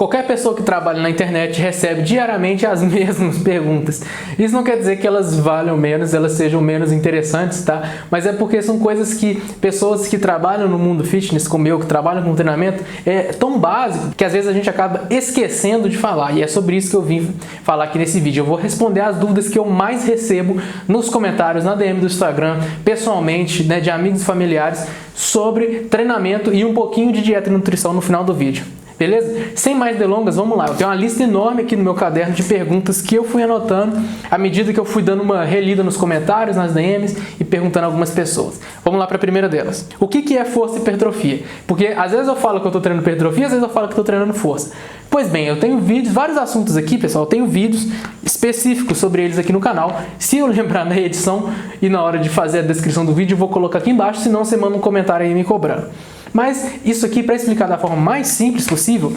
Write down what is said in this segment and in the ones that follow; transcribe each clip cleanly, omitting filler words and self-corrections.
Qualquer pessoa que trabalha na internet recebe diariamente as mesmas perguntas. Isso não quer dizer que elas valham menos, elas sejam menos interessantes, tá? Mas é porque são coisas que pessoas que trabalham no mundo fitness, como eu, que trabalham com treinamento, é tão básico que às vezes a gente acaba esquecendo de falar. E é sobre isso que eu vim falar aqui nesse vídeo. Eu vou responder as dúvidas que eu mais recebo nos comentários, na DM do Instagram, pessoalmente, né, de amigos e familiares, sobre treinamento e um pouquinho de dieta e nutrição no final do vídeo. Beleza? Sem mais delongas, vamos lá. Eu tenho uma lista enorme aqui no meu caderno de perguntas que eu fui anotando à medida que eu fui dando uma relida nos comentários, nas DMs e perguntando a algumas pessoas. Vamos lá para a primeira delas. O que é força e hipertrofia? Porque às vezes eu falo que eu estou treinando hipertrofia, às vezes eu falo que estou treinando força. Pois bem, eu tenho vídeos, vários assuntos aqui, pessoal. Eu tenho vídeos específicos sobre eles aqui no canal. Se eu lembrar na edição e na hora de fazer a descrição do vídeo, eu vou colocar aqui embaixo, senão você manda um comentário aí me cobrando. Mas isso aqui, para explicar da forma mais simples possível,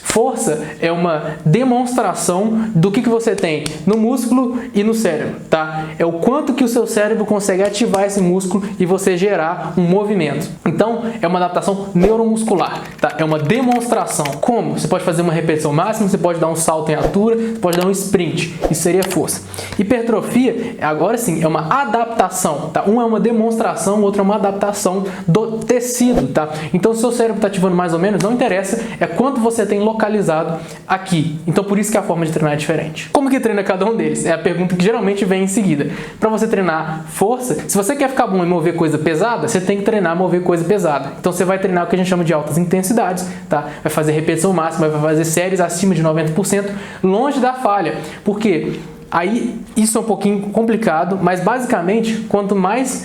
força é uma demonstração do que você tem no músculo e no cérebro, tá? É o quanto que o seu cérebro consegue ativar esse músculo e você gerar um movimento. Então, é uma adaptação neuromuscular, tá? É uma demonstração. Como? Você pode fazer uma repetição máxima, você pode dar um salto em altura, você pode dar um sprint. Isso seria força. Hipertrofia, agora sim, é uma adaptação, tá? Um é uma demonstração, o outro é uma adaptação do tecido, tá? Então, se o seu cérebro está ativando mais ou menos, não interessa, é quanto você tem localizado aqui. Então, por isso que a forma de treinar é diferente. Como que treina cada um deles? É a pergunta que geralmente vem em seguida. Para você treinar força, se você quer ficar bom em mover coisa pesada, você tem que treinar mover coisa pesada. Então, você vai treinar o que a gente chama de altas intensidades, tá? Vai fazer repetição máxima, vai fazer séries acima de 90%, longe da falha. Por quê? Aí, isso é um pouquinho complicado, mas basicamente, quanto mais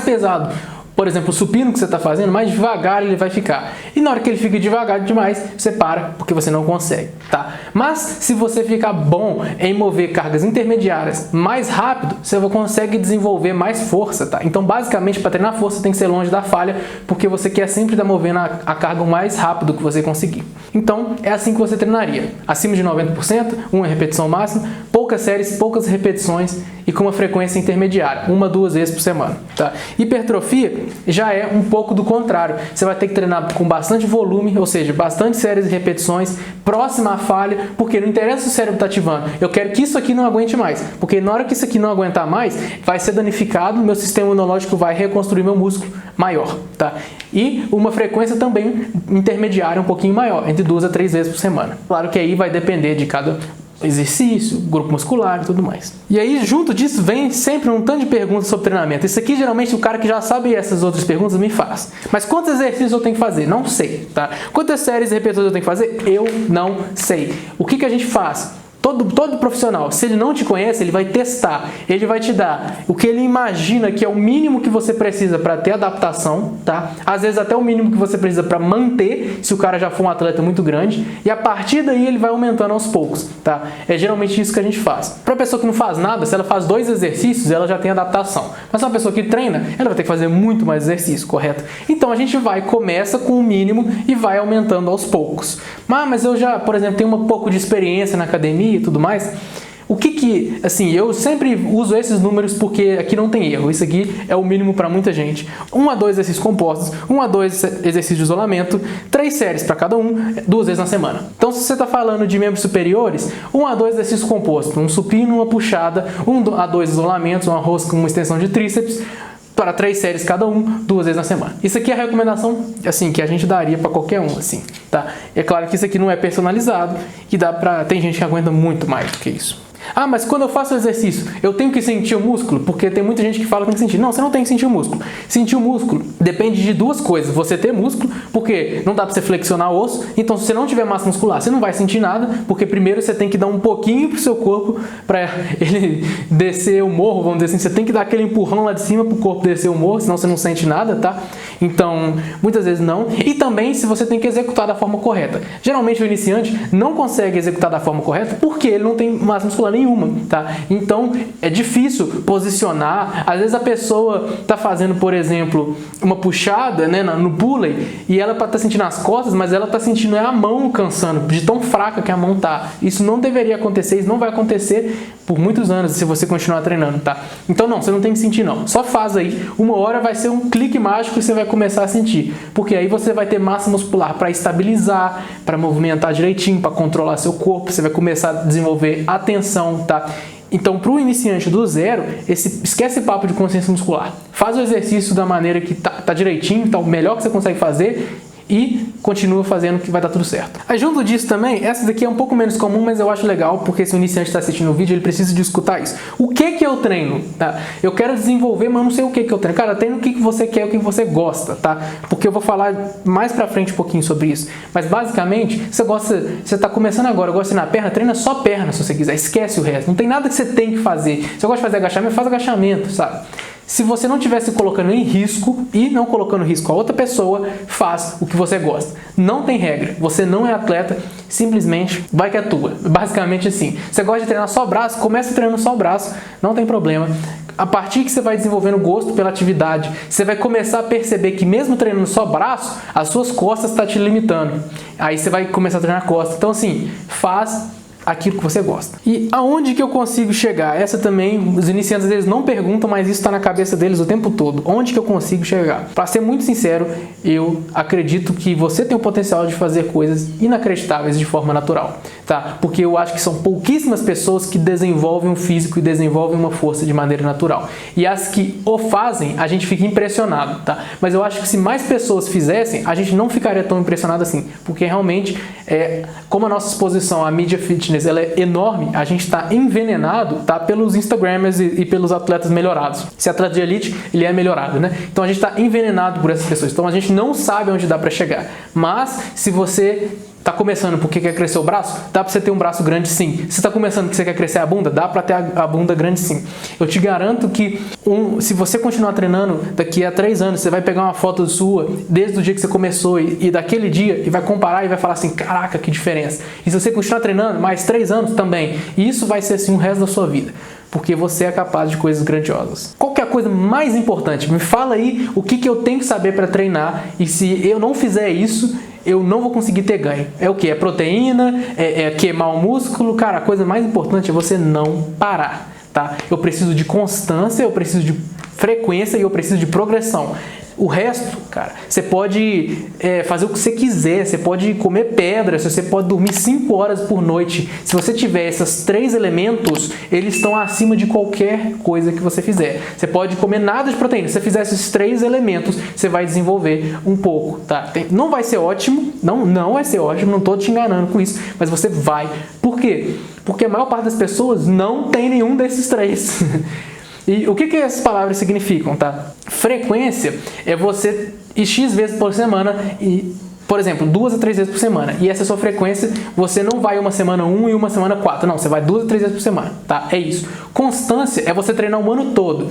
pesado, por exemplo, o supino que você está fazendo, mais devagar ele vai ficar. E na hora que ele fica devagar demais, você para, porque você não consegue, tá? Mas se você ficar bom em mover cargas intermediárias mais rápido, você consegue desenvolver mais força, tá? Então, basicamente, para treinar força, tem que ser longe da falha, porque você quer sempre estar movendo a carga o mais rápido que você conseguir. Então, é assim que você treinaria. Acima de 90%, uma repetição máxima, poucas séries, poucas repetições e com uma frequência intermediária, 1 a 2 vezes por semana, tá? Hipertrofia já é um pouco do contrário. Você vai ter que treinar com bastante volume, ou seja, bastante séries e repetições, próxima à falha, porque não interessa se o cérebro está ativando. Eu quero que isso aqui não aguente mais, porque na hora que isso aqui não aguentar mais, vai ser danificado, meu sistema imunológico vai reconstruir meu músculo maior, tá? E uma frequência também intermediária um pouquinho maior, entre 2 a 3 vezes por semana. Claro que aí vai depender de cada exercício, grupo muscular e tudo mais. E aí, junto disso, vem sempre um tanto de perguntas sobre treinamento. Isso aqui, geralmente, o cara que já sabe essas outras perguntas me faz. Mas quantos exercícios eu tenho que fazer? Não sei, tá? Quantas séries e repetições eu tenho que fazer? Eu não sei. O que a gente faz? Todo profissional, se ele não te conhece, ele vai testar, ele vai te dar o que ele imagina que é o mínimo que você precisa para ter adaptação, tá? Às vezes até o mínimo que você precisa para manter, se o cara já for um atleta muito grande, e a partir daí ele vai aumentando aos poucos, tá? É geralmente isso que a gente faz. Para a pessoa que não faz nada, se ela faz 2 exercícios, ela já tem adaptação. Mas uma pessoa que treina, ela vai ter que fazer muito mais exercício, correto? Então a gente começa com o mínimo e vai aumentando aos poucos. Mas eu já, por exemplo, tenho um pouco de experiência na academia e tudo mais. Assim, eu sempre uso esses números porque aqui não tem erro. Isso aqui é o mínimo para muita gente. 1 a 2 exercícios compostos, 1 a 2 exercícios de isolamento, 3 séries para cada um, 2 vezes na semana. Então, se você está falando de membros superiores, 1 a 2 exercícios compostos, um supino, uma puxada, 1 a 2 isolamentos, uma rosca com uma extensão de tríceps, para 3 séries cada um, 2 vezes na semana. Isso aqui é a recomendação, assim, que a gente daria para qualquer um, assim, tá? É claro que isso aqui não é personalizado e tem gente que aguenta muito mais do que isso. Ah, mas quando eu faço o exercício, eu tenho que sentir o músculo? Porque tem muita gente que fala que tem que sentir. Não, você não tem que sentir o músculo. Sentir o músculo depende de 2 coisas. Você ter músculo, porque não dá para você flexionar o osso. Então, se você não tiver massa muscular, você não vai sentir nada, porque primeiro você tem que dar um pouquinho pro seu corpo para ele descer o morro, vamos dizer assim. Você tem que dar aquele empurrão lá de cima pro corpo descer o morro, senão você não sente nada, tá? Então, muitas vezes não. E também se você tem que executar da forma correta. Geralmente o iniciante não consegue executar da forma correta porque ele não tem massa muscular nenhuma, tá? Então, é difícil posicionar. Às vezes a pessoa tá fazendo, por exemplo, uma puxada, né, no pulley, e ela tá sentindo as costas, mas ela tá sentindo a mão cansando, de tão fraca que a mão tá. Isso não deveria acontecer, isso não vai acontecer por muitos anos se você continuar treinando, tá? Então, não, você não tem que sentir, não. Só faz aí. Uma hora vai ser um clique mágico e você vai começar a sentir, porque aí você vai ter massa muscular para estabilizar, para movimentar direitinho, para controlar seu corpo, você vai começar a desenvolver atenção, tá? Então, para o iniciante do zero, esquece esse papo de consciência muscular. Faz o exercício da maneira que tá direitinho, tá o melhor que você consegue fazer e continua fazendo que vai dar tudo certo. Aí, junto disso também, essa daqui é um pouco menos comum, mas eu acho legal, porque se o iniciante está assistindo o vídeo, ele precisa de escutar isso. O que eu treino? Tá? Eu quero desenvolver, mas não sei o que eu treino. Cara, treino o que você quer, o que você gosta, tá? Porque eu vou falar mais pra frente um pouquinho sobre isso. Mas, basicamente, você tá começando agora, gosta de treinar perna, treina só perna, se você quiser. Esquece o resto. Não tem nada que você tem que fazer. Se você gosta de fazer agachamento, faz agachamento, sabe? Se você não estiver se colocando em risco e não colocando em risco a outra pessoa, faz o que você gosta. Não tem regra. Você não é atleta, simplesmente vai que é tua. Basicamente assim. Você gosta de treinar só braço? Começa treinando só braço, não tem problema. A partir que você vai desenvolvendo gosto pela atividade, você vai começar a perceber que mesmo treinando só braço, as suas costas estão te limitando. Aí você vai começar a treinar costas. Então assim, faz aquilo que você gosta. E aonde que eu consigo chegar? Essa também, os iniciantes eles não perguntam, mas isso está na cabeça deles o tempo todo. Onde que eu consigo chegar? Para ser muito sincero, eu acredito que você tem o potencial de fazer coisas inacreditáveis de forma natural, tá? Porque eu acho que são pouquíssimas pessoas que desenvolvem um físico e desenvolvem uma força de maneira natural. E as que o fazem, a gente fica impressionado, tá? Mas eu acho que se mais pessoas fizessem, a gente não ficaria tão impressionado assim, porque realmente, como a nossa exposição à mídia fitness ela é enorme, a gente está envenenado, tá, pelos Instagramers e pelos atletas melhorados. Esse atleta de elite, ele é melhorado, né? Então a gente está envenenado por essas pessoas. Então a gente não sabe onde dá para chegar. Mas se você tá começando porque quer crescer o braço? Dá pra você ter um braço grande sim. Se tá começando porque você quer crescer a bunda? Dá pra ter a bunda grande sim. Eu te garanto que se você continuar treinando, daqui a 3 anos, você vai pegar uma foto sua desde o dia que você começou e daquele dia e vai comparar e vai falar assim, caraca, que diferença. E se você continuar treinando, mais 3 anos também. E isso vai ser assim o resto da sua vida. Porque você é capaz de coisas grandiosas. Qual que é a coisa mais importante? Me fala aí o que eu tenho que saber para treinar e se eu não fizer isso, eu não vou conseguir ter ganho. É o que? É proteína? É queimar o músculo? Cara, a coisa mais importante é você não parar, tá? Eu preciso de constância, eu preciso de frequência e eu preciso de progressão. O resto, cara, você pode fazer o que você quiser, você pode comer pedra, você pode dormir 5 horas por noite. Se você tiver esses 3 elementos, eles estão acima de qualquer coisa que você fizer. Você pode comer nada de proteína. Se você fizer esses 3 elementos, você vai desenvolver um pouco, tá? Não vai ser ótimo, não vai ser ótimo, não estou te enganando com isso, mas você vai. Por quê? Porque a maior parte das pessoas não tem nenhum desses 3. E o que essas palavras significam, tá? Frequência é você ir X vezes por semana e, por exemplo, 2 a 3 vezes por semana. E essa é a sua frequência, você não vai uma semana 1 e uma semana 4. Não, você vai 2 a 3 vezes por semana, tá? É isso. Constância é você treinar o ano todo.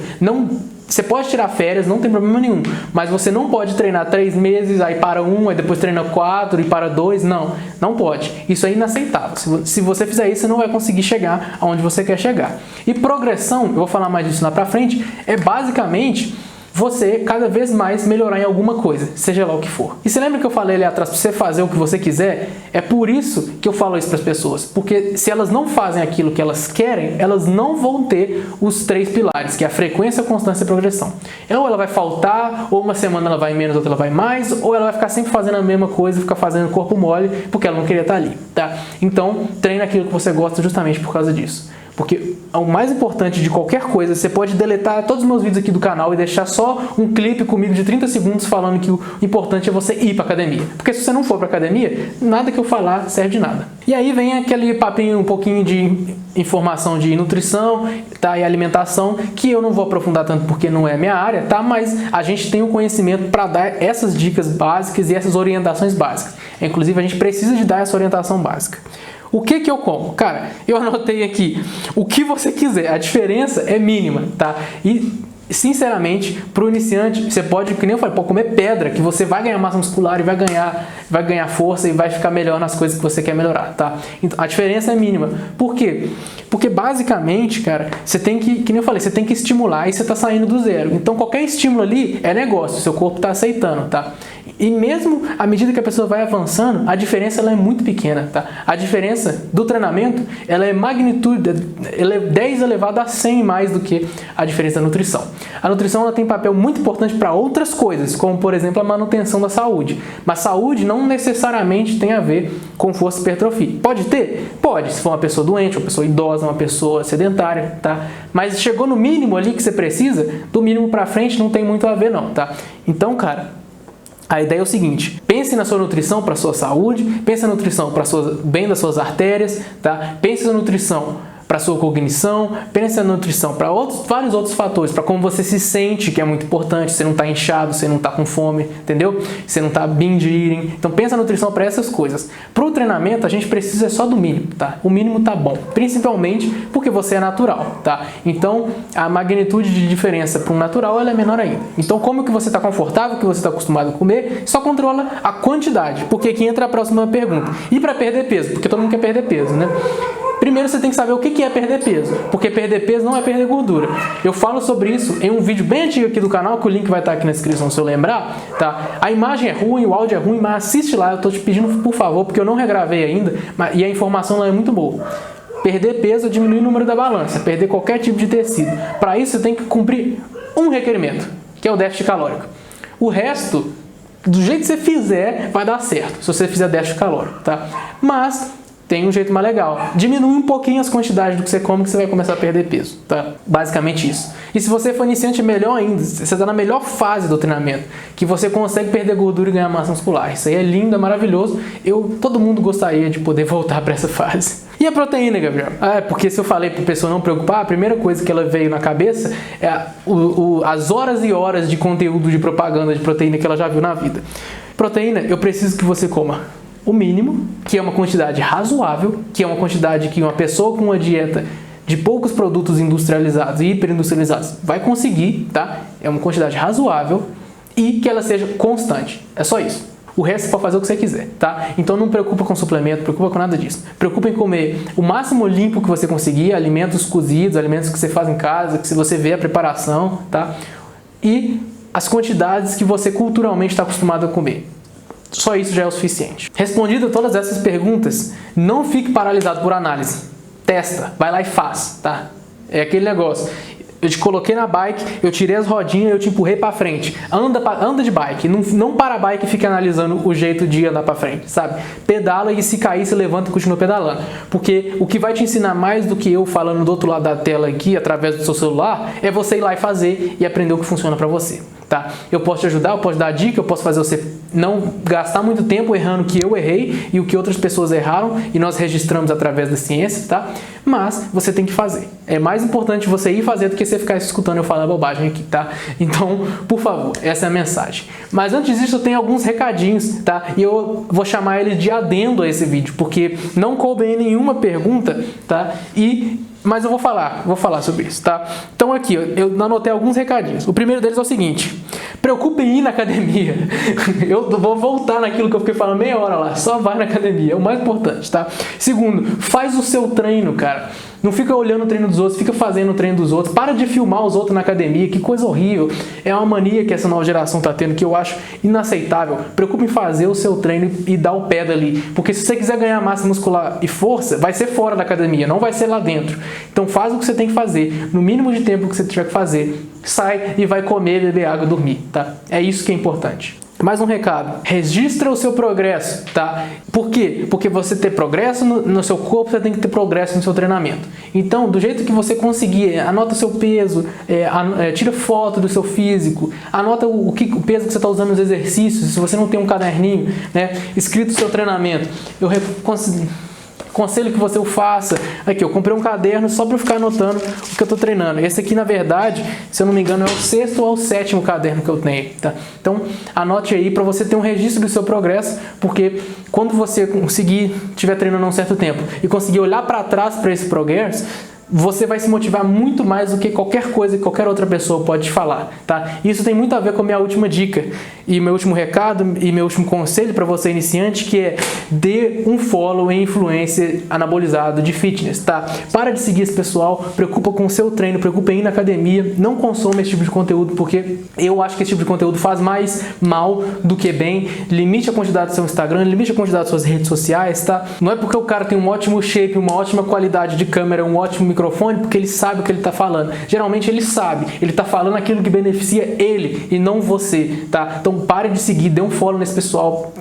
Você pode tirar férias, não tem problema nenhum. Mas você não pode treinar 3 meses, aí para 1, aí depois treina 4 e para 2. Não pode. Isso é inaceitável. Se você fizer isso, você não vai conseguir chegar aonde você quer chegar. E progressão, eu vou falar mais disso lá pra frente, é basicamente você cada vez mais melhorar em alguma coisa, seja lá o que for. E você lembra que eu falei ali atrás para você fazer o que você quiser? É por isso que eu falo isso para as pessoas, porque se elas não fazem aquilo que elas querem, elas não vão ter os 3 pilares, que é a frequência, a constância e a progressão. Ou ela vai faltar, ou uma semana ela vai menos, outra ela vai mais, ou ela vai ficar sempre fazendo a mesma coisa, ficar fazendo corpo mole, porque ela não queria estar ali, tá? Então, treina aquilo que você gosta justamente por causa disso. Porque o mais importante de qualquer coisa, você pode deletar todos os meus vídeos aqui do canal e deixar só um clipe comigo de 30 segundos falando que o importante é você ir para academia. Porque se você não for para academia, nada que eu falar serve de nada. E aí vem aquele papinho, um pouquinho de informação de nutrição, tá, e alimentação, que eu não vou aprofundar tanto porque não é minha área, tá? Mas a gente tem o conhecimento para dar essas dicas básicas e essas orientações básicas. Inclusive, a gente precisa de dar essa orientação básica. O que eu como? Cara, eu anotei aqui o que você quiser, a diferença é mínima, tá? E, sinceramente, para o iniciante, você pode, que nem eu falei, pode comer pedra, que você vai ganhar massa muscular e vai ganhar força e vai ficar melhor nas coisas que você quer melhorar, tá? Então, a diferença é mínima. Por quê? Porque, basicamente, cara, você tem que nem eu falei, você tem que estimular e você está saindo do zero. Então, qualquer estímulo ali é negócio, seu corpo está aceitando, tá? E mesmo à medida que a pessoa vai avançando, a diferença ela é muito pequena, tá? A diferença do treinamento, ela é magnitude, ela é 10 elevado a 100 mais do que a diferença da nutrição. A nutrição ela tem papel muito importante para outras coisas, como por exemplo a manutenção da saúde. Mas saúde não necessariamente tem a ver com força e hipertrofia. Pode ter? Pode, se for uma pessoa doente, uma pessoa idosa, uma pessoa sedentária, tá? Mas chegou no mínimo ali que você precisa, do mínimo para frente não tem muito a ver não, tá? Então, cara, a ideia é o seguinte: pense na sua nutrição para a sua saúde, pense na nutrição para o bem das suas artérias, tá? Pense na nutrição para a sua cognição, pense na nutrição para vários outros fatores, para como você se sente, que é muito importante, você não está inchado, você não está com fome, entendeu? Você não está binge eating. Então pensa na nutrição para essas coisas. Para o treinamento a gente precisa só do mínimo, tá? O mínimo tá bom, principalmente porque você é natural, tá? Então a magnitude de diferença para um natural ela é menor ainda. Então como que você está confortável, que você está acostumado a comer, só controla a quantidade, porque aqui entra a próxima pergunta. E para perder peso, porque todo mundo quer perder peso, né? Primeiro você tem que saber o que é perder peso, porque perder peso não é perder gordura. Eu falo sobre isso em um vídeo bem antigo aqui do canal, que o link vai estar aqui na descrição se eu lembrar, tá? A imagem é ruim, o áudio é ruim, mas assiste lá, eu tô te pedindo por favor, porque eu não regravei ainda, e a informação lá é muito boa. Perder peso é diminuir o número da balança, perder qualquer tipo de tecido. Para isso você tem que cumprir um requerimento, que é o déficit calórico. O resto, do jeito que você fizer, vai dar certo, se você fizer déficit calórico, tá? Mas tem um jeito mais legal. Diminui um pouquinho as quantidades do que você come, que você vai começar a perder peso, tá? Basicamente isso. E se você for iniciante, é melhor ainda. Você está na melhor fase do treinamento, que você consegue perder gordura e ganhar massa muscular. Isso aí é lindo, é maravilhoso. Todo mundo gostaria de poder voltar para essa fase. E a proteína, Gabriel? Porque se eu falei para a pessoa não preocupar, a primeira coisa que ela veio na cabeça é as horas e horas de conteúdo de propaganda de proteína que ela já viu na vida. Proteína, eu preciso que você coma o mínimo, que é uma quantidade razoável, que é uma quantidade que uma pessoa com uma dieta de poucos produtos industrializados e hiperindustrializados vai conseguir, tá? É uma quantidade razoável e que ela seja constante. É só isso. O resto você pode fazer o que você quiser, tá? Então não preocupa com suplemento, não preocupa com nada disso. Preocupa em comer o máximo limpo que você conseguir, alimentos cozidos, alimentos que você faz em casa, que se você vê a preparação, tá? E as quantidades que você culturalmente está acostumado a comer. Só isso já é o suficiente. Respondido todas essas perguntas, não fique paralisado por análise. Testa, vai lá e faz, tá? É aquele negócio. Eu te coloquei na bike, eu tirei as rodinhas, eu te empurrei para frente. Anda de bike, não para a bike e fica analisando o jeito de andar para frente, sabe? Pedala e se cair, você levanta e continua pedalando. Porque o que vai te ensinar mais do que eu falando do outro lado da tela aqui, através do seu celular, é você ir lá e fazer e aprender o que funciona para você. Tá? Eu posso te ajudar, eu posso dar dica, eu posso fazer você não gastar muito tempo errando o que eu errei e o que outras pessoas erraram e nós registramos através da ciência, tá? Mas você tem que fazer. É mais importante você ir fazer do que você ficar escutando eu falar bobagem aqui, tá? Então, por favor, essa é a mensagem. Mas antes disso, eu tenho alguns recadinhos, tá? E eu vou chamar eles de adendo a esse vídeo, porque não coube em nenhuma pergunta, tá? Mas eu vou falar sobre isso, tá? Então aqui, eu anotei alguns recadinhos. O primeiro deles é o seguinte: preocupe em ir na academia. Eu vou voltar naquilo que eu fiquei falando meia hora lá. Só vai na academia, é o mais importante, tá? Segundo, faz o seu treino, cara. Não fica olhando o treino dos outros, fica fazendo o treino dos outros. Para de filmar os outros na academia, que coisa horrível. É uma mania que essa nova geração tá tendo, que eu acho inaceitável. Preocupe em fazer o seu treino e dar o pé dali. Porque se você quiser ganhar massa muscular e força, vai ser fora da academia, não vai ser lá dentro. Então faz o que você tem que fazer, no mínimo de tempo que você tiver que fazer. Sai e vai comer, beber água e dormir, tá? É isso que é importante. Mais um recado, registra o seu progresso, tá? Por quê? Porque você ter progresso no seu corpo, você tem que ter progresso no seu treinamento. Então, do jeito que você conseguir, anota o seu peso, tira foto do seu físico, anota o peso que você está usando nos exercícios, se você não tem um caderninho, né, escrito o seu treinamento. Eu aconselho que você o faça. Aqui, eu comprei um caderno só para ficar anotando o que eu estou treinando. Esse aqui, na verdade, se eu não me engano, é o 6º ou o 7º caderno que eu tenho, tá? Então, anote aí para você ter um registro do seu progresso, porque quando você estiver treinando há um certo tempo e conseguir olhar para trás para esse progresso, você vai se motivar muito mais do que qualquer coisa que qualquer outra pessoa pode te falar, tá? Isso tem muito a ver com a minha última dica e meu último recado e meu último conselho para você iniciante, que é: dê um follow em influencer anabolizado de fitness, tá? Para de seguir esse pessoal, preocupa com o seu treino, preocupa em ir na academia, não consome esse tipo de conteúdo, porque eu acho que esse tipo de conteúdo faz mais mal do que bem. Limite a quantidade do seu Instagram, limite a quantidade das suas redes sociais, tá? Não é porque o cara tem um ótimo shape, uma ótima qualidade de câmera, um ótimo microfone, porque ele sabe o que ele está falando. Geralmente ele sabe, ele está falando aquilo que beneficia ele e não você, tá? Então pare de seguir, dê um follow nesse pessoal,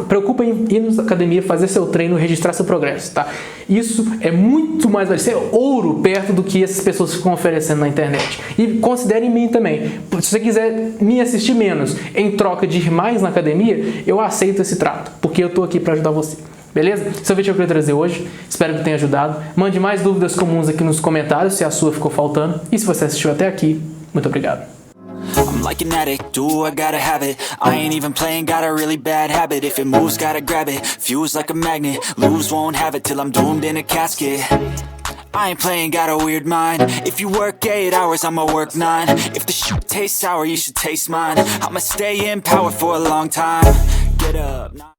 preocupa em ir na academia, fazer seu treino, registrar seu progresso, tá? Isso é muito mais, vai ser ouro perto do que essas pessoas ficam oferecendo na internet. E considere em mim também. Se você quiser me assistir menos em troca de ir mais na academia, eu aceito esse trato, porque eu tô aqui para ajudar você. Beleza? Esse é o vídeo que eu queria trazer hoje. Espero que tenha ajudado. Mande mais dúvidas comuns aqui nos comentários se a sua ficou faltando. E se você assistiu até aqui, muito obrigado. I'm like an addict, do I gotta have it. I ain't even playing, got a really bad habit. If it moves, gotta grab it, fuse like a magnet. Lose, won't have it till I'm doomed in a casket. I ain't playing, got a weird mind. If you work 8 hours, I'ma work 9. If the shit tastes sour, you should taste mine. I'ma stay in power for a long time. Get up.